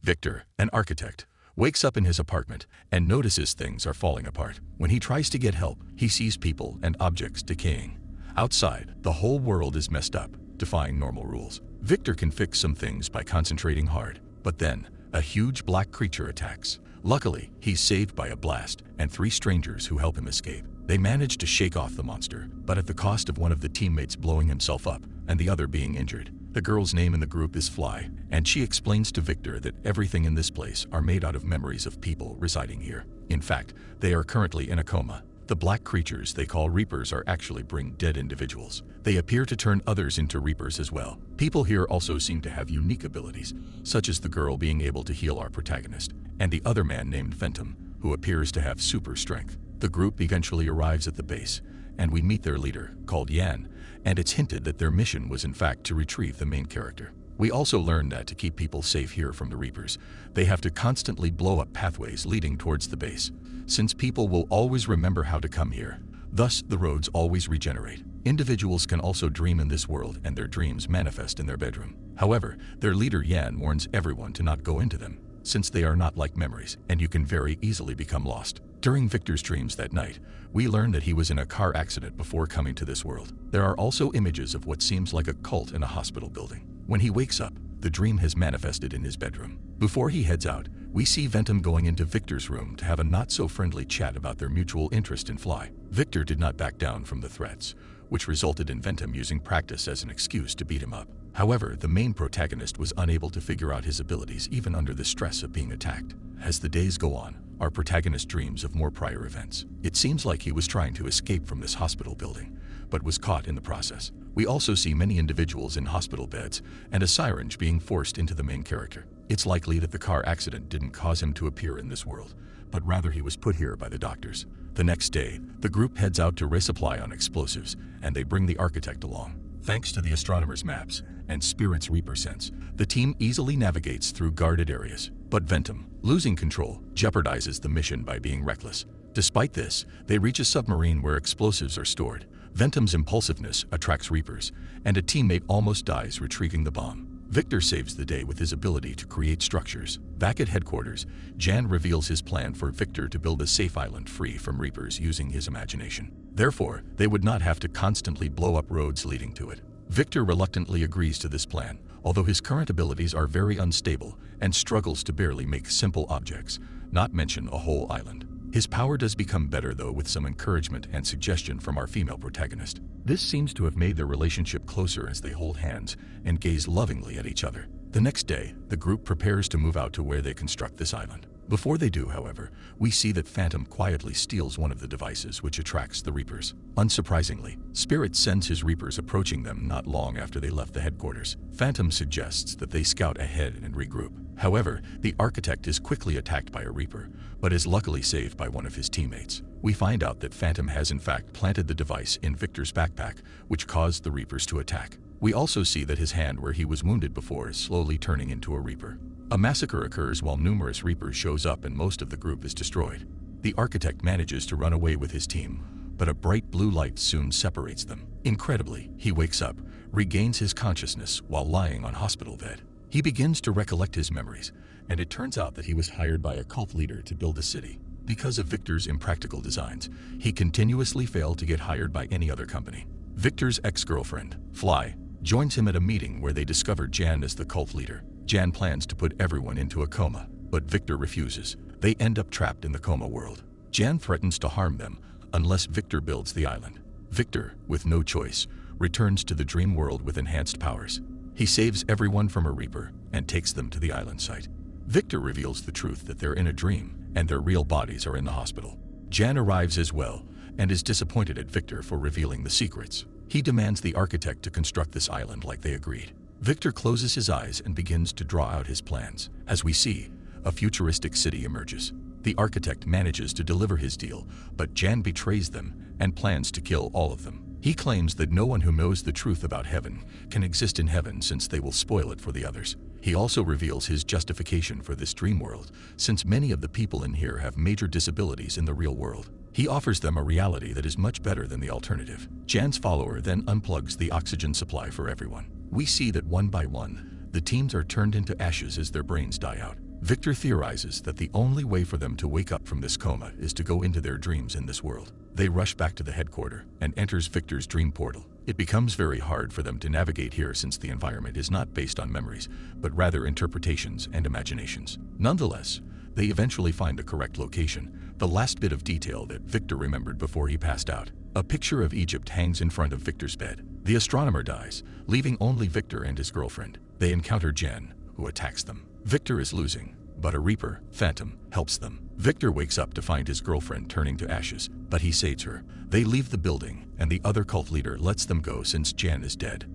Victor, an architect, wakes up in his apartment and notices things are falling apart. When he tries to get help, he sees people and objects decaying. Outside, the whole world is messed up, defying normal rules. Victor can fix some things by concentrating hard, but then a huge black creature attacks. Luckily, he's saved by a blast and 3 strangers who help him escape. They manage to shake off the monster, but at the cost of one of the teammates blowing himself up and the other being injured. The girl's name in the group is Fly, and she explains to Victor that everything in this place are made out of memories of people residing here. In fact, they are currently in a coma. The black creatures they call Reapers are actually bring dead individuals. They appear to turn others into Reapers as well. People here also seem to have unique abilities, such as the girl being able to heal our protagonist, and the other man named Phantom, who appears to have super strength. The group eventually arrives at the base, and we meet their leader, called Yan, and it's hinted that their mission was in fact to retrieve the main character. We also learn that to keep people safe here from the Reapers, they have to constantly blow up pathways leading towards the base, since people will always remember how to come here. Thus, the roads always regenerate. Individuals can also dream in this world, and their dreams manifest in their bedroom. However, their leader Yan warns everyone to not go into them, since they are not like memories, and you can very easily become lost. During Victor's dreams that night, we learn that he was in a car accident before coming to this world. There are also images of what seems like a cult in a hospital building. When he wakes up, the dream has manifested in his bedroom. Before he heads out, we see Phantom going into Victor's room to have a not-so-friendly chat about their mutual interest in Fly. Victor did not back down from the threats, which resulted in Phantom using practice as an excuse to beat him up. However, the main protagonist was unable to figure out his abilities even under the stress of being attacked. As the days go on, our protagonist dreams of more prior events. It seems like he was trying to escape from this hospital building, but was caught in the process. We also see many individuals in hospital beds and a syringe being forced into the main character. It's likely that the car accident didn't cause him to appear in this world, but rather he was put here by the doctors. The next day, the group heads out to resupply on explosives, and they bring the architect along. Thanks to the astronomer's maps and Spirit's Reaper sense, the team easily navigates through guarded areas. But Phantom, losing control, jeopardizes the mission by being reckless. Despite this, they reach a submarine where explosives are stored. Phantom's impulsiveness attracts Reapers, and a teammate almost dies retrieving the bomb. Victor saves the day with his ability to create structures. Back at headquarters, Jan reveals his plan for Victor to build a safe island free from Reapers using his imagination. Therefore, they would not have to constantly blow up roads leading to it. Victor reluctantly agrees to this plan, although his current abilities are very unstable and struggles to barely make simple objects, not mention a whole island. His power does become better though with some encouragement and suggestion from our female protagonist. This seems to have made their relationship closer as they hold hands and gaze lovingly at each other. The next day, the group prepares to move out to where they construct this island. Before they do, however, we see that Phantom quietly steals one of the devices which attracts the Reapers. Unsurprisingly, Spirit sends his Reapers approaching them not long after they left the headquarters. Phantom suggests that they scout ahead and regroup. However, the architect is quickly attacked by a Reaper, but is luckily saved by one of his teammates. We find out that Phantom has in fact planted the device in Victor's backpack, which caused the Reapers to attack. We also see that his hand where he was wounded before is slowly turning into a Reaper. A massacre occurs while numerous Reapers shows up and most of the group is destroyed. The architect manages to run away with his team, but a bright blue light soon separates them. Incredibly, he wakes up, regains his consciousness while lying on hospital bed. He begins to recollect his memories, and it turns out that he was hired by a cult leader to build a city. Because of Victor's impractical designs, he continuously failed to get hired by any other company. Victor's ex-girlfriend, Fly, joins him at a meeting where they discover Jan is the cult leader. Jan plans to put everyone into a coma, but Victor refuses. They end up trapped in the coma world. Jan threatens to harm them unless Victor builds the island. Victor, with no choice, returns to the dream world with enhanced powers. He saves everyone from a Reaper and takes them to the island site. Victor reveals the truth that they're in a dream and their real bodies are in the hospital. Jan arrives as well and is disappointed at Victor for revealing the secrets. He demands the architect to construct this island like they agreed. Victor closes his eyes and begins to draw out his plans. As we see, a futuristic city emerges. The architect manages to deliver his deal, but Jan betrays them and plans to kill all of them. He claims that no one who knows the truth about heaven can exist in heaven since they will spoil it for the others. He also reveals his justification for this dream world, since many of the people in here have major disabilities in the real world. He offers them a reality that is much better than the alternative. Jan's follower then unplugs the oxygen supply for everyone. We see that one by one, the teams are turned into ashes as their brains die out. Victor theorizes that the only way for them to wake up from this coma is to go into their dreams in this world. They rush back to the headquarters and enters Victor's dream portal. It becomes very hard for them to navigate here since the environment is not based on memories, but rather interpretations and imaginations. Nonetheless, they eventually find the correct location, the last bit of detail that Victor remembered before he passed out. A picture of Egypt hangs in front of Victor's bed. The astronomer dies, leaving only Victor and his girlfriend. They encounter Jen, who attacks them. Victor is losing, but a Reaper, Phantom, helps them. Victor wakes up to find his girlfriend turning to ashes, but he saves her. They leave the building, and the other cult leader lets them go since Jen is dead.